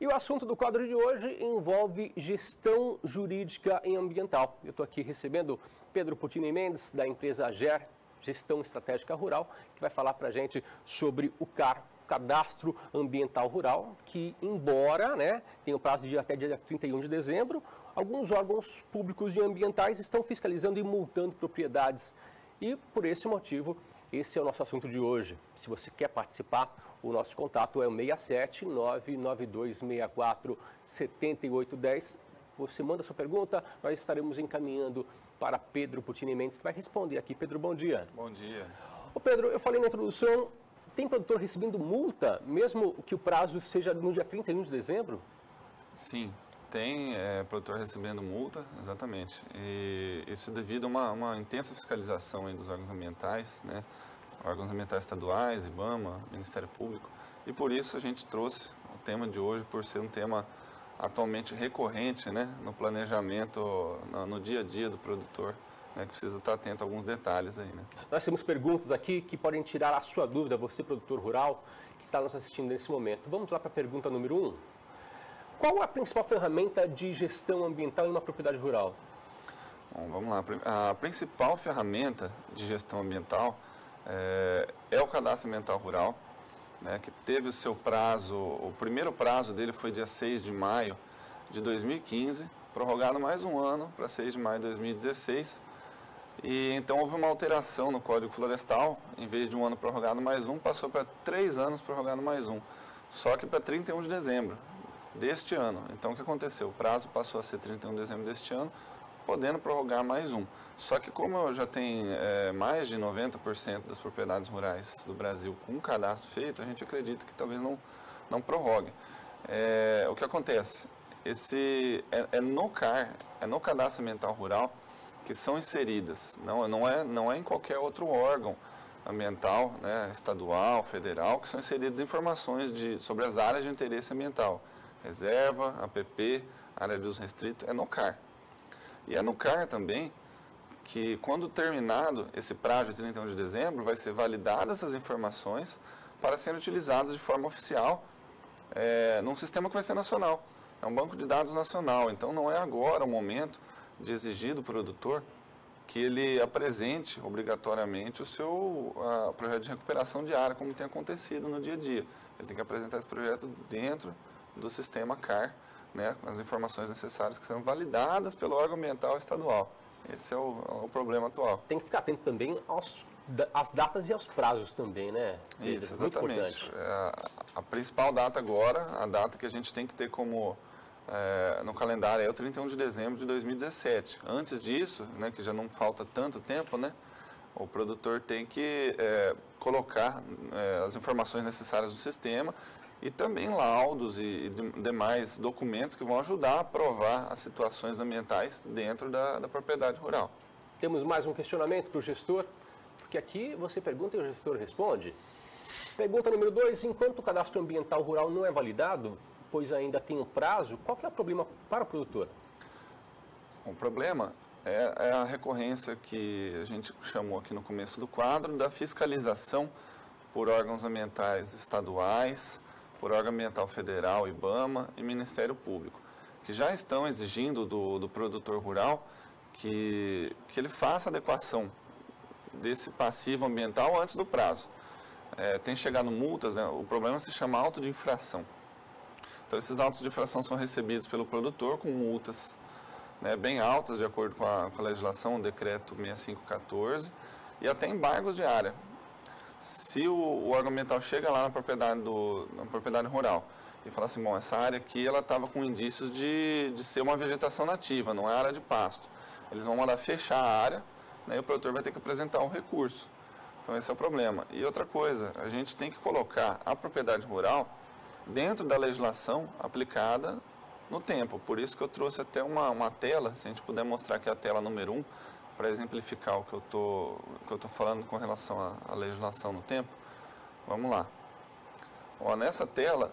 E o assunto do quadro de hoje envolve gestão jurídica em ambiental. Eu estou aqui recebendo Pedro Puccini Mendes, da empresa GER, Gestão Estratégica Rural, que vai falar para a gente sobre o CAR, Cadastro Ambiental Rural, que embora tenha o prazo de até dia 31 de dezembro, alguns órgãos públicos de ambientais estão fiscalizando e multando propriedades. E por esse motivo, esse é o nosso assunto de hoje. Se você quer participar, o nosso contato é o 67 992 64 7810. Você manda sua pergunta, nós estaremos encaminhando para Pedro Puccini Mendes, que vai responder aqui. Pedro, bom dia. Bom dia. Ô Pedro, eu falei na introdução, tem produtor recebendo multa, mesmo que o prazo seja no dia 31 de dezembro? Sim, tem produtor recebendo multa, exatamente. E isso devido a uma intensa fiscalização aí dos órgãos ambientais, órgãos ambientais estaduais, IBAMA, Ministério Público. E por isso a gente trouxe o tema de hoje, por ser um tema atualmente recorrente no planejamento, no dia a dia do produtor, que precisa estar atento a alguns detalhes aí. Nós temos perguntas aqui que podem tirar a sua dúvida, você produtor rural, que está nos assistindo nesse momento. Vamos lá para a pergunta número 1. Qual a principal ferramenta de gestão ambiental em uma propriedade rural? Bom, vamos lá. A principal ferramenta de gestão ambiental é o Cadastro Ambiental Rural, que teve o seu prazo, o primeiro prazo dele foi dia 6 de maio de 2015, prorrogado mais um ano para 6 de maio de 2016. E então houve uma alteração no Código Florestal, em vez de um ano prorrogado mais um, passou para 3 anos prorrogado mais um, só que para 31 de dezembro deste ano. Então o que aconteceu? O prazo passou a ser 31 de dezembro deste ano, podendo prorrogar mais um. Só que como já tem mais de 90% das propriedades rurais do Brasil com cadastro feito, a gente acredita que talvez não prorrogue. O que acontece? No CAR, no Cadastro Ambiental Rural, que são inseridas, não é em qualquer outro órgão ambiental, estadual, federal, que são inseridas informações sobre as áreas de interesse ambiental, reserva, APP, área de uso restrito, é no CAR. E é no CAR também que, quando terminado esse prazo de 31 de dezembro, vai ser validadas essas informações para serem utilizadas de forma oficial num sistema que vai ser nacional. É um banco de dados nacional, então não é agora o momento de exigir do produtor que ele apresente obrigatoriamente o seu projeto de recuperação de área, como tem acontecido no dia a dia. Ele tem que apresentar esse projeto dentro do sistema CAR, com as informações necessárias que são validadas pelo órgão ambiental estadual. Esse é o problema atual. Tem que ficar atento também às datas e aos prazos também, né? Isso, exatamente. A principal data agora, a data que a gente tem que ter como no calendário é o 31 de dezembro de 2017. Antes disso, que já não falta tanto tempo, o produtor tem que colocar as informações necessárias no sistema e também laudos e demais documentos que vão ajudar a provar as situações ambientais dentro da propriedade rural. Temos mais um questionamento para o gestor, porque aqui você pergunta e o gestor responde. Pergunta número 2, enquanto o cadastro ambiental rural não é validado, pois ainda tem um prazo, qual que é o problema para o produtor? O problema é a recorrência que a gente chamou aqui no começo do quadro, da fiscalização por órgãos ambientais estaduais, por órgão ambiental federal, IBAMA e Ministério Público, que já estão exigindo do produtor rural que ele faça adequação desse passivo ambiental antes do prazo. Tem chegado multas, o problema se chama auto de infração. Então esses autos de infração são recebidos pelo produtor com multas bem altas, de acordo com a legislação, o decreto 6514, e até embargos de área. Se o órgão ambiental chega lá na propriedade rural e fala assim, bom, essa área aqui ela estava com indícios de ser uma vegetação nativa, não é área de pasto. Eles vão mandar fechar a área, e o produtor vai ter que apresentar um recurso. Então esse é o problema. E outra coisa, a gente tem que colocar a propriedade rural dentro da legislação aplicada no tempo. Por isso que eu trouxe até uma tela, se a gente puder mostrar aqui a tela número 1, para exemplificar o que eu tô falando com relação à legislação no tempo. Vamos lá. Nessa tela,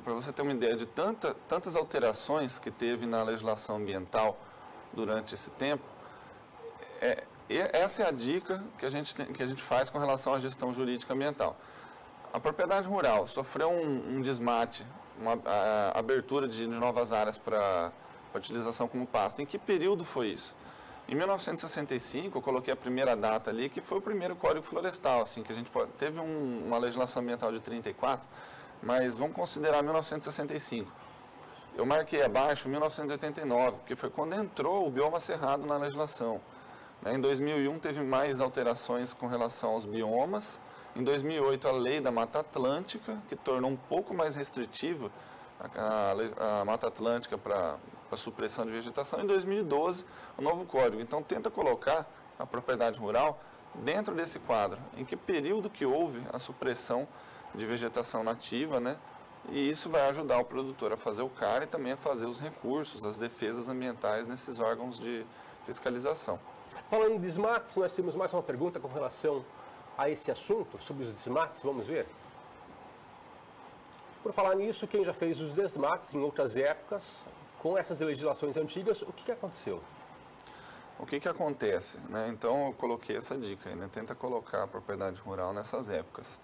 para você ter uma ideia de tantas alterações que teve na legislação ambiental durante esse tempo, essa é a dica que a gente faz com relação à gestão jurídica ambiental. A propriedade rural sofreu um desmate a abertura de novas áreas para utilização como pasto. Em que período foi isso? Em 1965, eu coloquei a primeira data ali, que foi o primeiro Código Florestal, assim, que a gente teve uma legislação ambiental de 34, mas vamos considerar 1965. Eu marquei abaixo 1989, porque foi quando entrou o bioma cerrado na legislação. Em 2001 teve mais alterações com relação aos biomas. Em 2008 a lei da Mata Atlântica, que tornou um pouco mais restritiva a Mata Atlântica para supressão de vegetação. Em 2012 o novo código. Então tenta colocar a propriedade rural dentro desse quadro. Em que período que houve a supressão de vegetação nativa, né? E isso vai ajudar o produtor a fazer o CAR e também a fazer os recursos, as defesas ambientais nesses órgãos de fiscalização. Falando em desmates, nós temos mais uma pergunta com relação a esse assunto, sobre os desmates, vamos ver? Por falar nisso, quem já fez os desmates em outras épocas, com essas legislações antigas, o que aconteceu? O que acontece? Né? Então, eu coloquei essa dica aí, né? Tenta colocar a propriedade rural nessas épocas.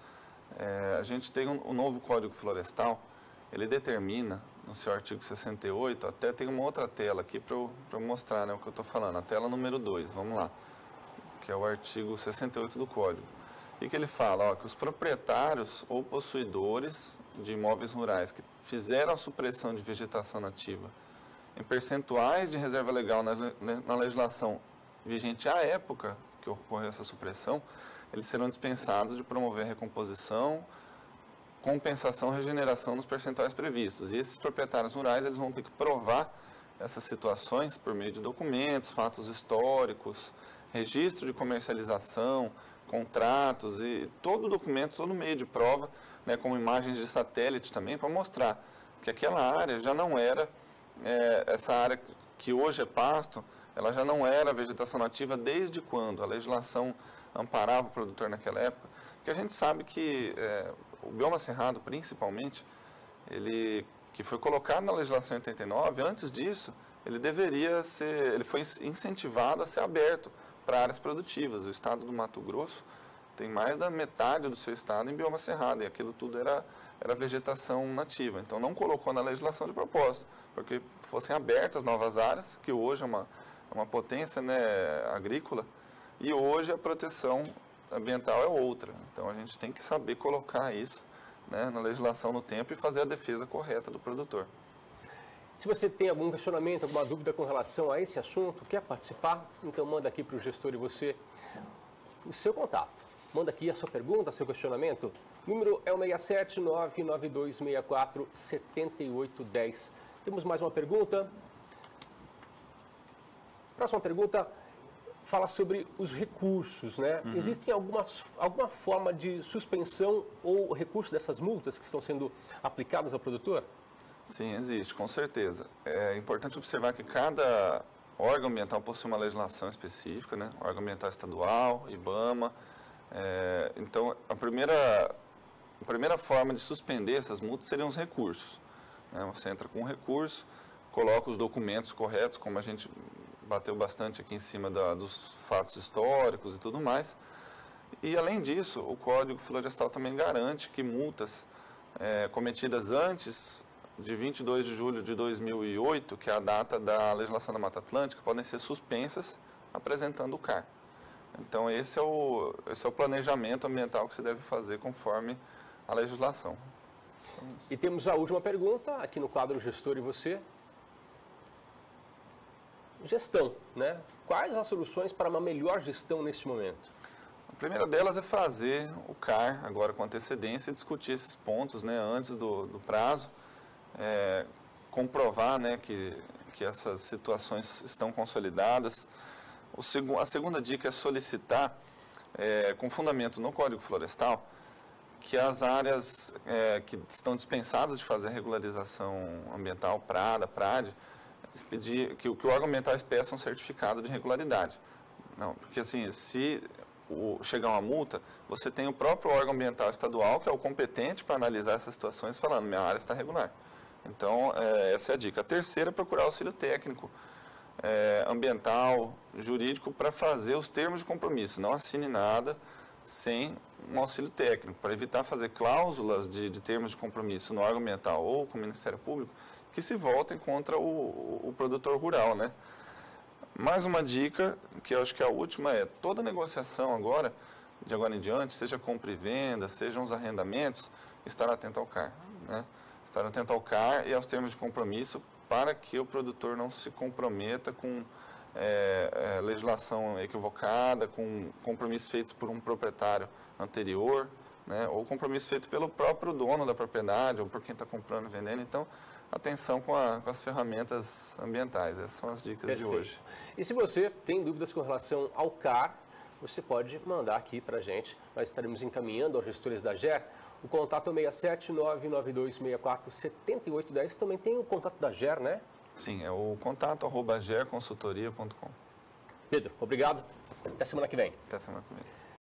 A gente tem um novo Código Florestal, ele determina, no seu artigo 68, até tem uma outra tela aqui para eu mostrar, né, o que eu estou falando, a tela número 2, vamos lá, que é o artigo 68 do Código. E que ele fala, que os proprietários ou possuidores de imóveis rurais que fizeram a supressão de vegetação nativa em percentuais de reserva legal na legislação vigente à época que ocorreu essa supressão, eles serão dispensados de promover a recomposição, compensação e regeneração nos percentuais previstos. E esses proprietários rurais eles vão ter que provar essas situações por meio de documentos, fatos históricos, registro de comercialização, contratos e todo documento, todo meio de prova, né, como imagens de satélite também, para mostrar que aquela área já não era, essa área que hoje é pasto, ela já não era vegetação nativa desde quando a legislação amparava o produtor naquela época, porque a gente sabe que o bioma cerrado, principalmente, ele que foi colocado na legislação 89, antes disso, ele foi incentivado a ser aberto para áreas produtivas. O estado do Mato Grosso tem mais da metade do seu estado em bioma cerrado, e aquilo tudo era vegetação nativa. Então não colocou na legislação de propósito, porque fossem abertas novas áreas, que hoje é uma potência, né, agrícola, e hoje a proteção ambiental é outra. Então a gente tem que saber colocar isso, né, na legislação no tempo e fazer a defesa correta do produtor. Se você tem algum questionamento, alguma dúvida com relação a esse assunto, quer participar, então manda aqui para o gestor e você o seu contato. Manda aqui a sua pergunta, seu questionamento. O número é o 67992647810. Temos mais uma pergunta. Próxima pergunta fala sobre os recursos, né? Uhum. Existem alguma forma de suspensão ou recurso dessas multas que estão sendo aplicadas ao produtor? Sim, existe, com certeza. É importante observar que cada órgão ambiental possui uma legislação específica, né? Órgão ambiental estadual, IBAMA. Então, a primeira forma de suspender essas multas seriam os recursos, né? Você entra com um recurso, coloca os documentos corretos, como a gente bateu bastante aqui em cima dos fatos históricos e tudo mais. E, além disso, o Código Florestal também garante que multas cometidas antes de 22 de julho de 2008, que é a data da legislação da Mata Atlântica, podem ser suspensas apresentando o CAR. Então, esse é o planejamento ambiental que se deve fazer conforme a legislação. E temos a última pergunta, aqui no quadro Gestor e Você. Gestão, né? Quais as soluções para uma melhor gestão neste momento? A primeira delas é fazer o CAR agora com antecedência e discutir esses pontos, né, antes do prazo, comprovar, né, que essas situações estão consolidadas. A segunda dica é solicitar, com fundamento no Código Florestal, que as áreas que estão dispensadas de fazer a regularização ambiental, PRAD, que o órgão ambiental peça um certificado de regularidade. Não, porque assim, se chegar uma multa, você tem o próprio órgão ambiental estadual, que é o competente para analisar essas situações, falando, minha área está regular. Então, essa é a dica. A terceira é procurar auxílio técnico, ambiental, jurídico, para fazer os termos de compromisso. Não assine nada, sem um auxílio técnico, para evitar fazer cláusulas de termos de compromisso no órgão ambiental ou com o Ministério Público que se voltem contra o produtor rural, né? Mais uma dica, que eu acho que a última é, toda negociação agora, de agora em diante, seja compra e venda, sejam os arrendamentos, estar atento ao CAR, né? Estar atento ao CAR e aos termos de compromisso para que o produtor não se comprometa com legislação equivocada, com compromissos feitos por um proprietário anterior, né, ou compromissos feitos pelo próprio dono da propriedade ou por quem está comprando e vendendo. Então, atenção com as ferramentas ambientais. Essas são as dicas de hoje. E se você tem dúvidas com relação ao CAR, você pode mandar aqui para a gente. Nós estaremos encaminhando aos gestores da GER. O contato é 67992647810. Também tem o contato da GER, né? Sim, é o contato@gerconsultoria.com. Pedro, obrigado. Até semana que vem. Até semana que vem.